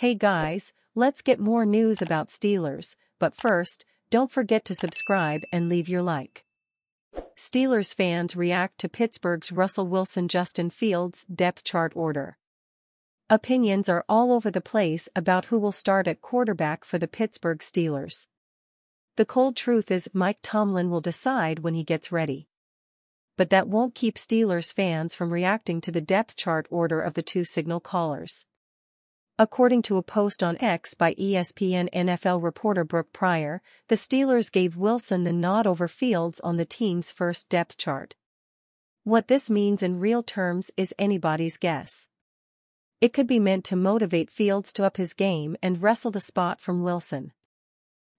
Hey guys, let's get more news about Steelers, but first, don't forget to subscribe and leave your like. Steelers fans react to Pittsburgh's Russell Wilson-Justin Fields depth chart order. Opinions are all over the place about who will start at quarterback for the Pittsburgh Steelers. The cold truth is Mike Tomlin will decide when he gets ready. But that won't keep Steelers fans from reacting to the depth chart order of the two signal callers. According to a post on X by ESPN NFL reporter Brooke Pryor, the Steelers gave Wilson the nod over Fields on the team's first depth chart. What this means in real terms is anybody's guess. It could be meant to motivate Fields to up his game and wrestle the spot from Wilson.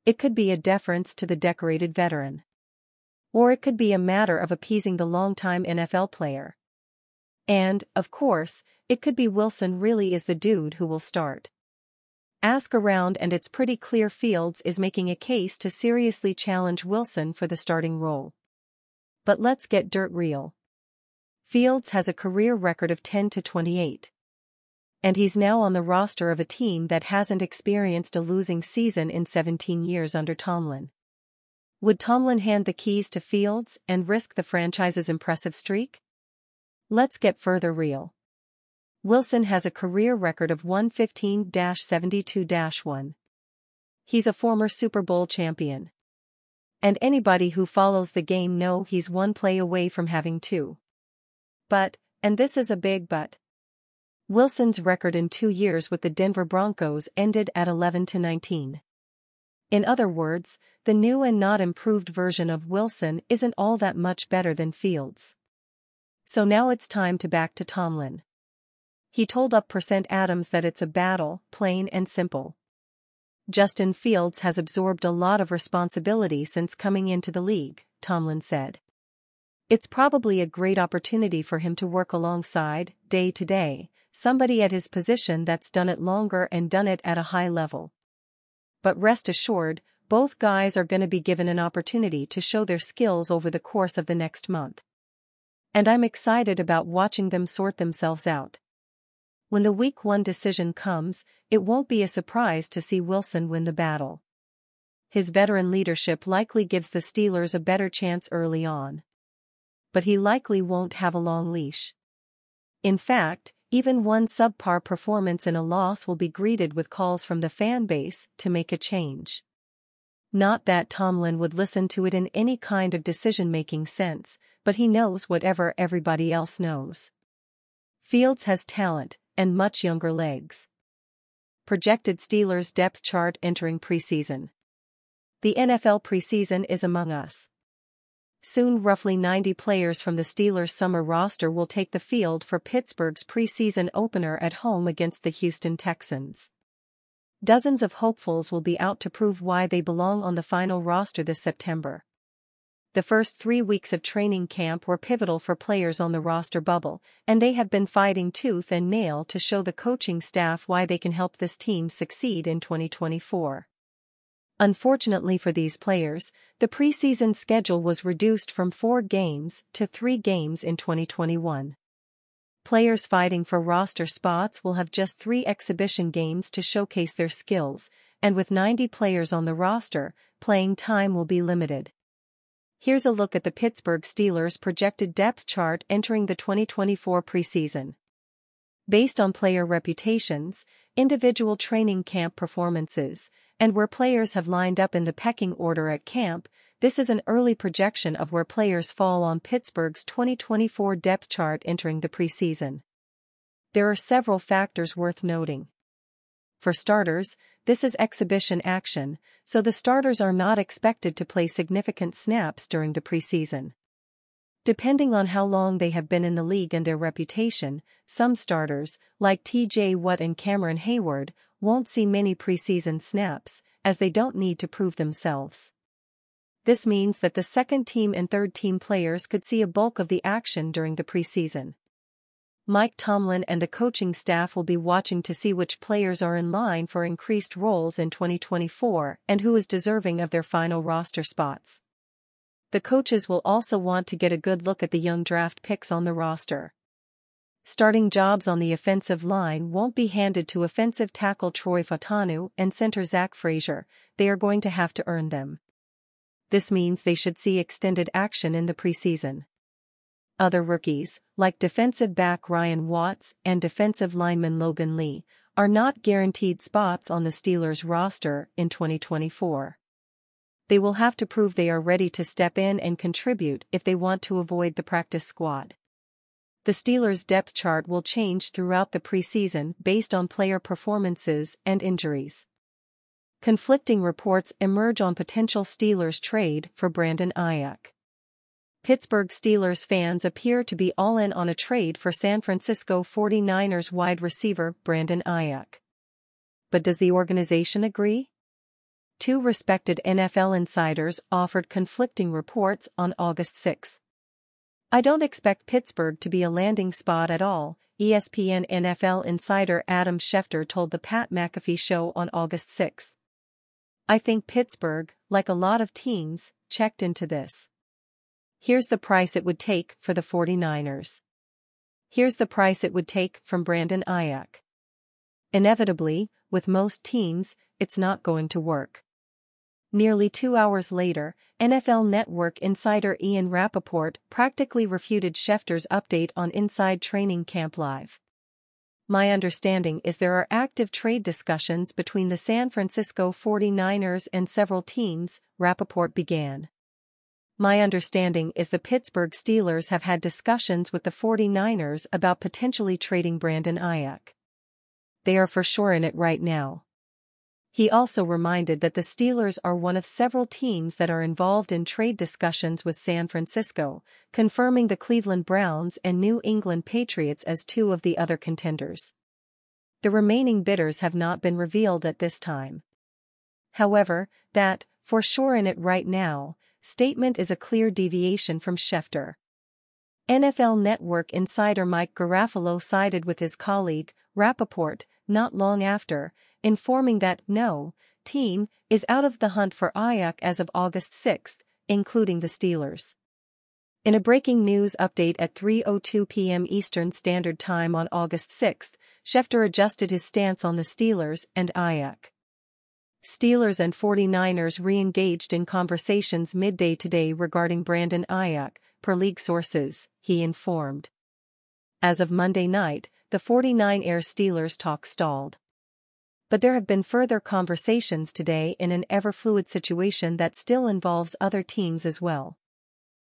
It could be a deference to the decorated veteran. Or it could be a matter of appeasing the longtime NFL player. And, of course, it could be Wilson really is the dude who will start. Ask around and it's pretty clear Fields is making a case to seriously challenge Wilson for the starting role. But let's get dirt real. Fields has a career record of 10-28. And he's now on the roster of a team that hasn't experienced a losing season in 17 years under Tomlin. Would Tomlin hand the keys to Fields and risk the franchise's impressive streak? Let's get further real. Wilson has a career record of 115-72-1. He's a former Super Bowl champion. And anybody who follows the game know he's one play away from having two. But, and this is a big but, Wilson's record in 2 years with the Denver Broncos ended at 11-19. In other words, the new and not improved version of Wilson isn't all that much better than Fields. So now it's time to back to Tomlin. He told Up%Adams that it's a battle, plain and simple. Justin Fields has absorbed a lot of responsibility since coming into the league, Tomlin said. It's probably a great opportunity for him to work alongside, day to day, somebody at his position that's done it longer and done it at a high level. But rest assured, both guys are going to be given an opportunity to show their skills over the course of the next month. And I'm excited about watching them sort themselves out. When the Week 1 decision comes, it won't be a surprise to see Wilson win the battle. His veteran leadership likely gives the Steelers a better chance early on. But he likely won't have a long leash. In fact, even one subpar performance in a loss will be greeted with calls from the fan base to make a change. Not that Tomlin would listen to it in any kind of decision-making sense, but he knows whatever everybody else knows. Fields has talent, and much younger legs. Projected Steelers depth chart entering preseason. The NFL preseason is among us. Soon roughly 90 players from the Steelers' summer roster will take the field for Pittsburgh's preseason opener at home against the Houston Texans. Dozens of hopefuls will be out to prove why they belong on the final roster this September. The first 3 weeks of training camp were pivotal for players on the roster bubble, and they have been fighting tooth and nail to show the coaching staff why they can help this team succeed in 2024. Unfortunately for these players, the preseason schedule was reduced from 4 games to 3 games in 2021. Players fighting for roster spots will have just 3 exhibition games to showcase their skills, and with 90 players on the roster, playing time will be limited. Here's a look at the Pittsburgh Steelers' projected depth chart entering the 2024 preseason. Based on player reputations, individual training camp performances, and where players have lined up in the pecking order at camp, this is an early projection of where players fall on Pittsburgh's 2024 depth chart entering the preseason. There are several factors worth noting. For starters, this is exhibition action, so the starters are not expected to play significant snaps during the preseason. Depending on how long they have been in the league and their reputation, some starters, like T.J. Watt and Cameron Hayward, won't see many preseason snaps, as they don't need to prove themselves. This means that the second-team and third-team players could see a bulk of the action during the preseason. Mike Tomlin and the coaching staff will be watching to see which players are in line for increased roles in 2024 and who is deserving of their final roster spots. The coaches will also want to get a good look at the young draft picks on the roster. Starting jobs on the offensive line won't be handed to offensive tackle Troy Fautanu and center Zach Frazier, they are going to have to earn them. This means they should see extended action in the preseason. Other rookies, like defensive back Ryan Watts and defensive lineman Logan Lee, are not guaranteed spots on the Steelers' roster in 2024. They will have to prove they are ready to step in and contribute if they want to avoid the practice squad. The Steelers' depth chart will change throughout the preseason based on player performances and injuries. Conflicting reports emerge on potential Steelers trade for Brandon Aiyuk. Pittsburgh Steelers fans appear to be all in on a trade for San Francisco 49ers wide receiver Brandon Aiyuk. But does the organization agree? Two respected NFL insiders offered conflicting reports on August 6. "I don't expect Pittsburgh to be a landing spot at all," ESPN NFL insider Adam Schefter told the Pat McAfee Show on August 6. "I think Pittsburgh, like a lot of teams, checked into this. Here's the price it would take for the 49ers. Here's the price it would take from Brandon Aiyuk." Inevitably, with most teams, it's not going to work. Nearly 2 hours later, NFL Network insider Ian Rappaport practically refuted Schefter's update on Inside Training Camp Live. "My understanding is there are active trade discussions between the San Francisco 49ers and several teams," Rappaport began. "My understanding is the Pittsburgh Steelers have had discussions with the 49ers about potentially trading Brandon Aiyuk. They are for sure in it right now." He also reminded that the Steelers are one of several teams that are involved in trade discussions with San Francisco, confirming the Cleveland Browns and New England Patriots as two of the other contenders. The remaining bidders have not been revealed at this time. However, that, "for sure in it right now," statement is a clear deviation from Schefter. NFL Network insider Mike Garafolo sided with his colleague, Rappaport, not long after, informing that no team is out of the hunt for Aiyuk as of August 6, including the Steelers. In a breaking news update at 3:02 p.m. Eastern Standard Time on August 6, Schefter adjusted his stance on the Steelers and Aiyuk. Steelers and 49ers re-engaged in conversations midday today regarding Brandon Aiyuk, per league sources, he informed. As of Monday night, the 49ers Steelers talk stalled. But there have been further conversations today in an ever-fluid situation that still involves other teams as well.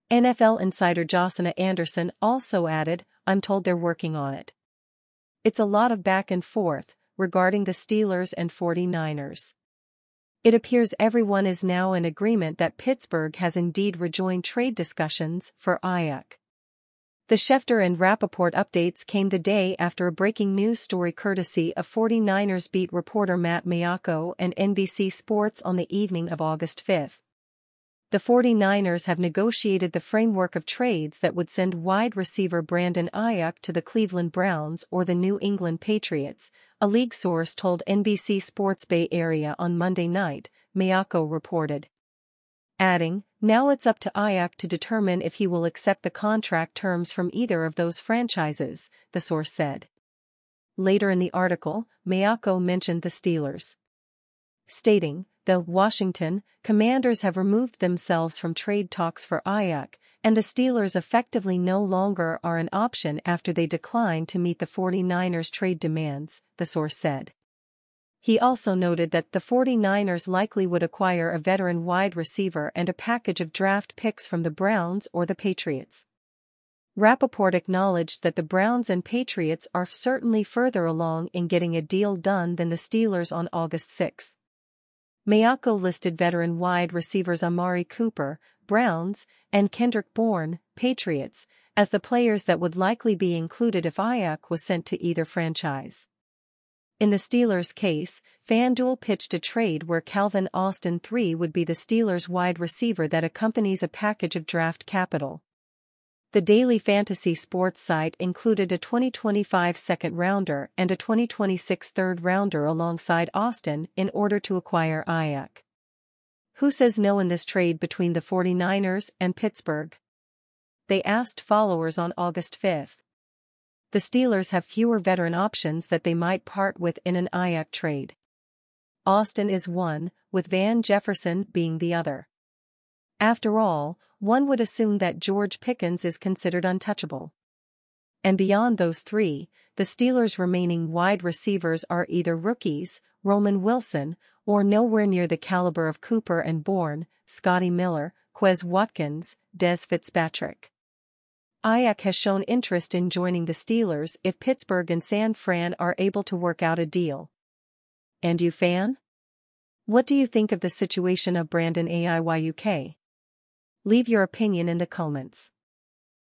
NFL insider Josina Anderson also added, "I'm told they're working on it. It's a lot of back and forth regarding the Steelers and 49ers. It appears everyone is now in agreement that Pittsburgh has indeed rejoined trade discussions for Aiyuk." The Schefter and Rappaport updates came the day after a breaking news story courtesy of 49ers beat reporter Matt Maiocco and NBC Sports on the evening of August 5. The 49ers have negotiated the framework of trades that would send wide receiver Brandon Aiyuk to the Cleveland Browns or the New England Patriots, a league source told NBC Sports Bay Area on Monday night, Maiocco reported. Adding, "Now it's up to Aiyuk to determine if he will accept the contract terms from either of those franchises," the source said. Later in the article, Maiocco mentioned the Steelers, stating, "The Washington Commanders have removed themselves from trade talks for Aiyuk, and the Steelers effectively no longer are an option after they declined to meet the 49ers trade demands," the source said. He also noted that the 49ers likely would acquire a veteran wide receiver and a package of draft picks from the Browns or the Patriots. Rappaport acknowledged that the Browns and Patriots are certainly further along in getting a deal done than the Steelers on August 6. Maiocco listed veteran wide receivers Amari Cooper, Browns, and Kendrick Bourne, Patriots, as the players that would likely be included if Aiyuk was sent to either franchise. In the Steelers' case, FanDuel pitched a trade where Calvin Austin III would be the Steelers' wide receiver that accompanies a package of draft capital. The daily fantasy sports site included a 2025 second-rounder and a 2026 third-rounder alongside Austin in order to acquire Aiyuk. Who says no in this trade between the 49ers and Pittsburgh? They asked followers on August 5. the Steelers have fewer veteran options that they might part with in an Aiyuk trade. Austin is one, with Van Jefferson being the other. After all, one would assume that George Pickens is considered untouchable. And beyond those three, the Steelers' remaining wide receivers are either rookies, Roman Wilson, or nowhere near the caliber of Cooper and Bourne, Scotty Miller, Quez Watkins, Dez Fitzpatrick. Aiyuk has shown interest in joining the Steelers if Pittsburgh and San Fran are able to work out a deal. And you, fan? What do you think of the situation of Brandon Aiyuk? Leave your opinion in the comments.